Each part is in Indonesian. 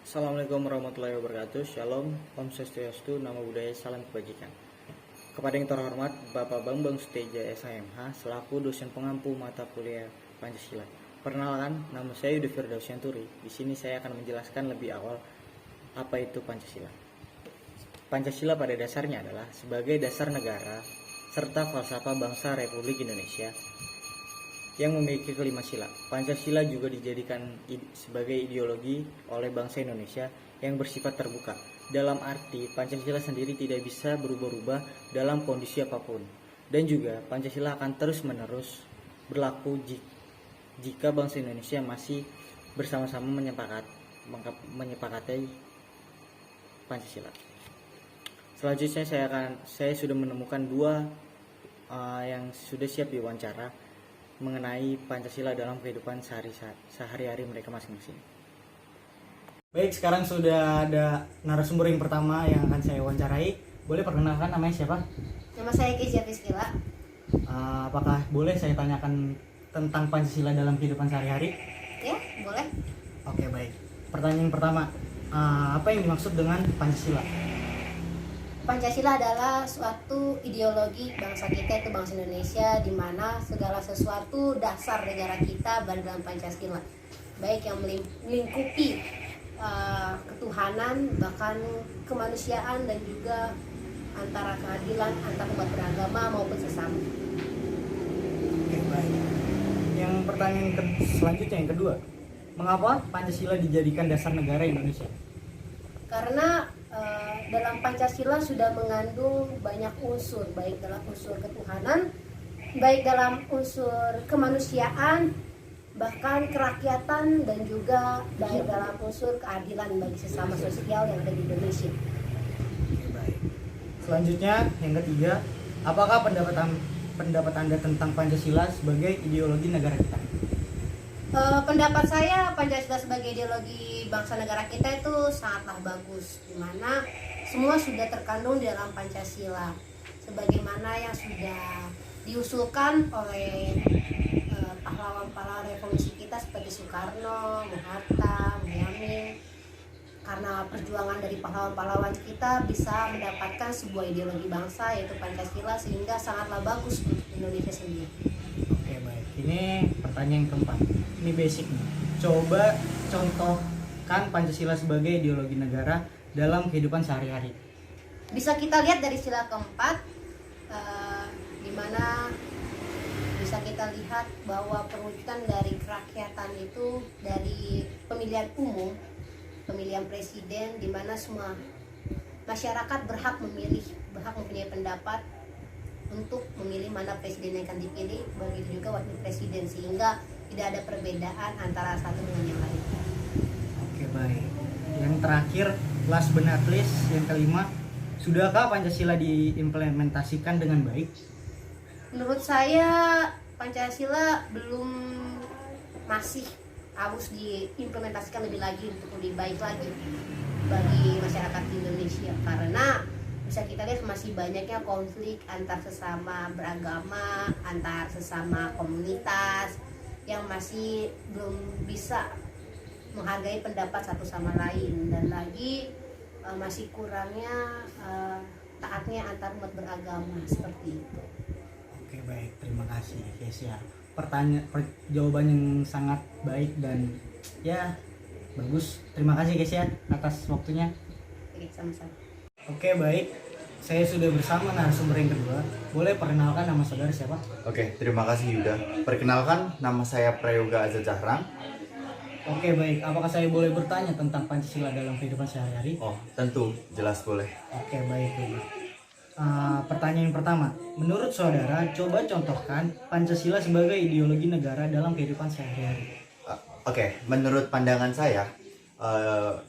Assalamualaikum warahmatullahi wabarakatuh. Shalom, Om Swastiastu, Namo Buddhaya, Salam Kebajikan. Kepada yang terhormat Bapak Bambang Suteja SHMH selaku dosen pengampu mata kuliah Pancasila. Perkenalkan, nama saya Yudi Firdaus Yanturi. Di sini saya akan menjelaskan lebih awal apa itu Pancasila. Pancasila pada dasarnya adalah sebagai dasar negara serta falsafah bangsa Republik Indonesia yang memiliki kelima sila. Pancasila juga dijadikan sebagai ideologi oleh bangsa Indonesia yang bersifat terbuka. Dalam arti, Pancasila sendiri tidak bisa berubah-ubah dalam kondisi apapun. Dan juga Pancasila akan terus-menerus berlaku jika bangsa Indonesia masih bersama-sama menyepakati Pancasila. Selanjutnya saya sudah menemukan dua yang sudah siap diwawancara mengenai Pancasila dalam kehidupan sehari-hari mereka masing-masing. Baik, sekarang sudah ada narasumber yang pertama yang akan saya wawancarai. Boleh perkenalkan namanya siapa? Nama saya Kezia Fiskila. Apakah boleh saya tanyakan tentang Pancasila dalam kehidupan sehari-hari? Ya, boleh. Oke, baik. Pertanyaan pertama, apa yang dimaksud dengan Pancasila? Pancasila adalah suatu ideologi bangsa kita, itu bangsa Indonesia, di mana segala sesuatu dasar negara kita berada dalam Pancasila, baik yang melingkupi ketuhanan, bahkan kemanusiaan, dan juga antara keadilan antar umat beragama maupun sesama. Oke, baik. Yang pertanyaan selanjutnya yang kedua, mengapa Pancasila dijadikan dasar negara Indonesia? Karena dalam Pancasila sudah mengandung banyak unsur, baik dalam unsur ketuhanan, baik dalam unsur kemanusiaan, bahkan kerakyatan, dan juga baik dalam unsur keadilan bagi sesama sosial yang ada di Indonesia. Oke, baik. Selanjutnya yang ketiga, apakah pendapat Anda tentang Pancasila sebagai ideologi negara kita? Pendapat saya, Pancasila sebagai ideologi bangsa negara kita itu sangatlah bagus, di mana semua sudah terkandung di dalam Pancasila, sebagaimana yang sudah diusulkan oleh pahlawan-pahlawan revolusi kita seperti Soekarno, Bung Hatta, Bung Yamin. Karena perjuangan dari pahlawan-pahlawan kita bisa mendapatkan sebuah ideologi bangsa, yaitu Pancasila, sehingga sangatlah bagus untuk Indonesia sendiri. Oke, baik. Ini pertanyaan yang keempat. Ini basic nih. Coba contohkan Pancasila sebagai ideologi negara dalam kehidupan sehari-hari. Bisa kita lihat dari sila keempat, di mana bisa kita lihat bahwa perwujudan dari kerakyatan itu dari pemilihan umum, pemilihan presiden, di mana semua masyarakat berhak memilih, berhak mempunyai pendapat untuk memilih mana presiden yang akan dipilih, begitu juga wakil presiden, sehingga tidak ada perbedaan antara satu dengan yang lain. Oke, baik. Yang terakhir, last but not least, yang kelima, sudahkah Pancasila diimplementasikan dengan baik? Menurut saya Pancasila masih harus diimplementasikan lebih lagi untuk lebih baik lagi bagi masyarakat Indonesia, karena bisa kita lihat masih banyaknya konflik antar sesama beragama, antar sesama komunitas yang masih belum bisa menghargai pendapat satu sama lain, dan lagi masih kurangnya taatnya antar umat beragama seperti itu. Oke, baik. Terima kasih, Kesia. Jawaban yang sangat baik dan ya bagus. Terima kasih, Kesia, atas waktunya. Oke, sama-sama. Oke, baik. Saya sudah bersama narasumber yang kedua. Boleh perkenalkan nama saudara siapa? Oke, terima kasih Yuda. Perkenalkan, nama saya Prayoga Azza Cahrang. Oke, baik. Apakah saya boleh bertanya tentang Pancasila dalam kehidupan sehari-hari? Oh, tentu, jelas boleh. Oke, baik. Pertanyaan pertama, menurut saudara, coba contohkan Pancasila sebagai ideologi negara dalam kehidupan sehari-hari. Oke, menurut pandangan saya,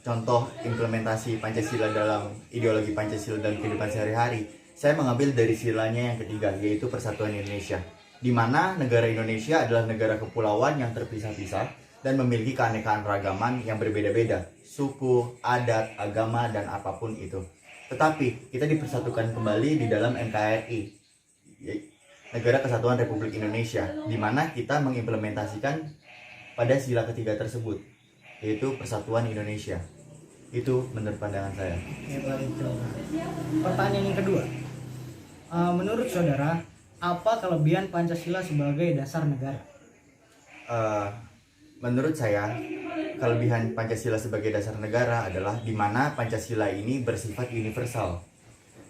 contoh implementasi Pancasila dalam ideologi Pancasila dan kehidupan sehari-hari, saya mengambil dari silanya yang ketiga, yaitu Persatuan Indonesia, di mana negara Indonesia adalah negara kepulauan yang terpisah-pisah dan memiliki keanekaragaman yang berbeda-beda, suku, adat, agama, dan apapun itu. Tetapi kita dipersatukan kembali di dalam NKRI, Negara Kesatuan Republik Indonesia, di mana kita mengimplementasikan pada sila ketiga tersebut, yaitu Persatuan Indonesia. Itu menurut pandangan saya. Oke, baik Yoga. Pertanyaan yang kedua, menurut saudara apa kelebihan Pancasila sebagai dasar negara? Eh, Menurut saya, kelebihan Pancasila sebagai dasar negara adalah di mana Pancasila ini bersifat universal,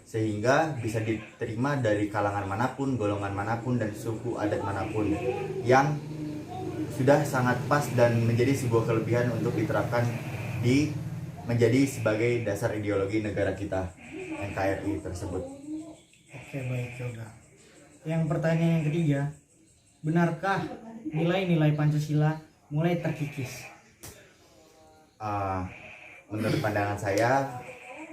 sehingga bisa diterima dari kalangan manapun, golongan manapun, dan suku adat manapun, yang sudah sangat pas dan menjadi sebuah kelebihan untuk diterapkan di menjadi sebagai dasar ideologi negara kita, NKRI tersebut. Oke, baik Yoga. Yang pertanyaan yang ketiga, benarkah nilai-nilai Pancasila mulai terkikis? Menurut pandangan saya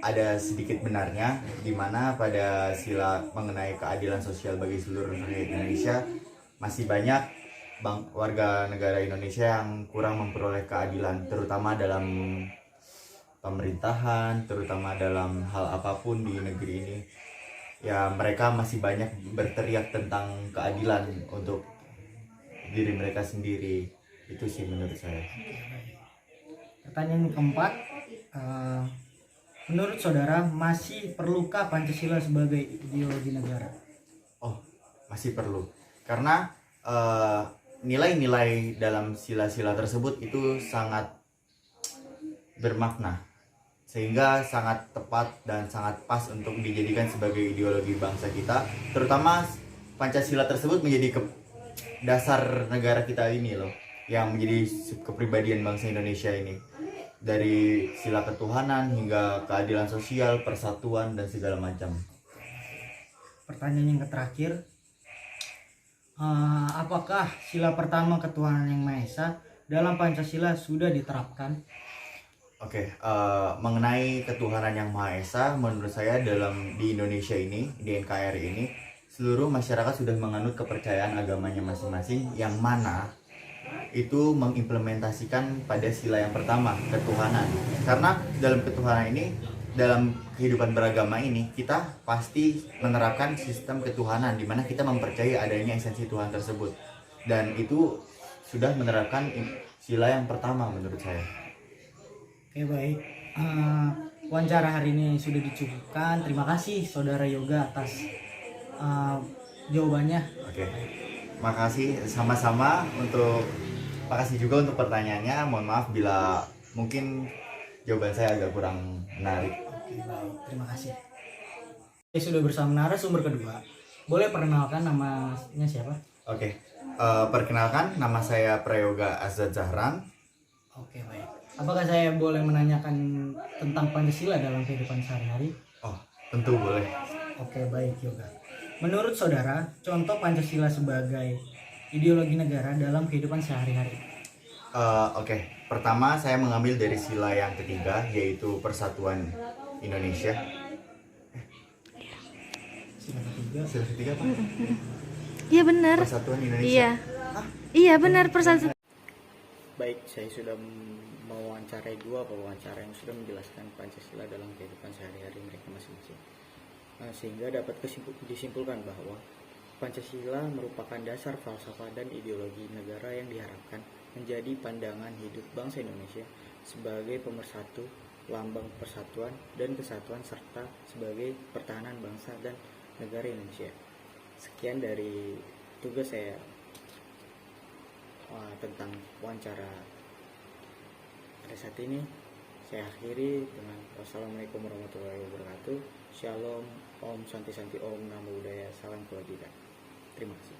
ada sedikit benarnya, di mana pada sila mengenai keadilan sosial bagi seluruh rakyat Indonesia masih banyak warga negara Indonesia yang kurang memperoleh keadilan, terutama dalam pemerintahan, terutama dalam hal apapun di negeri ini. Ya, mereka masih banyak berteriak tentang keadilan untuk diri mereka sendiri. Itu sih menurut saya. Pertanyaan yang keempat, menurut saudara masih perlukah Pancasila sebagai ideologi negara? Oh, masih perlu. Karena nilai-nilai dalam sila-sila tersebut itu sangat bermakna, sehingga sangat tepat dan sangat pas untuk dijadikan sebagai ideologi bangsa kita. Terutama Pancasila tersebut menjadi dasar negara kita ini loh, yang menjadi kepribadian bangsa Indonesia ini, dari sila ketuhanan hingga keadilan sosial, persatuan, dan segala macam. Pertanyaan yang terakhir, apakah sila pertama ketuhanan yang Maha Esa dalam Pancasila sudah diterapkan? Oke, mengenai ketuhanan yang Maha Esa, menurut saya di Indonesia ini, di NKRI ini, seluruh masyarakat sudah menganut kepercayaan agamanya masing-masing, yang mana itu mengimplementasikan pada sila yang pertama, ketuhanan. Karena dalam ketuhanan ini, dalam kehidupan beragama ini, kita pasti menerapkan sistem ketuhanan, di mana kita mempercayai adanya esensi Tuhan tersebut. Dan itu sudah menerapkan sila yang pertama menurut saya. Oke, baik. Wawancara hari ini sudah dicukupkan. Terima kasih Saudara Yoga atas jawabannya. Oke, makasih sama-sama makasih juga untuk pertanyaannya. Mohon maaf bila mungkin jawaban saya agak kurang menarik. Oke, baik. Terima kasih. Saya sudah bersama narasumber kedua. Boleh perkenalkan namanya siapa? Oke, perkenalkan nama saya Prayoga Azad Zahran. Oke, baik. Apakah saya boleh menanyakan tentang Pancasila dalam kehidupan sehari-hari? Oh, tentu boleh. Oke, baik Yoga. Menurut saudara, contoh Pancasila sebagai ideologi negara dalam kehidupan sehari-hari? Oke, pertama saya mengambil dari sila yang ketiga, yaitu Persatuan Indonesia. Sila ketiga. Sila ketiga apa? Iya benar. Persatuan Indonesia. Iya. Iya benar persatuan. Baik, saya sudah mewawancarai dua pewawancara yang sudah menjelaskan Pancasila dalam kehidupan sehari-hari mereka masing-masing. Sehingga dapat disimpulkan bahwa Pancasila merupakan dasar falsafah dan ideologi negara yang diharapkan menjadi pandangan hidup bangsa Indonesia sebagai pemersatu, lambang persatuan dan kesatuan, serta sebagai pertahanan bangsa dan negara Indonesia. Sekian dari tugas saya tentang wawancara pada saat ini. Saya akhiri dengan wassalamualaikum warahmatullahi wabarakatuh. Shalom, Om Santi Santi, Om Namo Buddhaya, salam kebajikan. Terima kasih.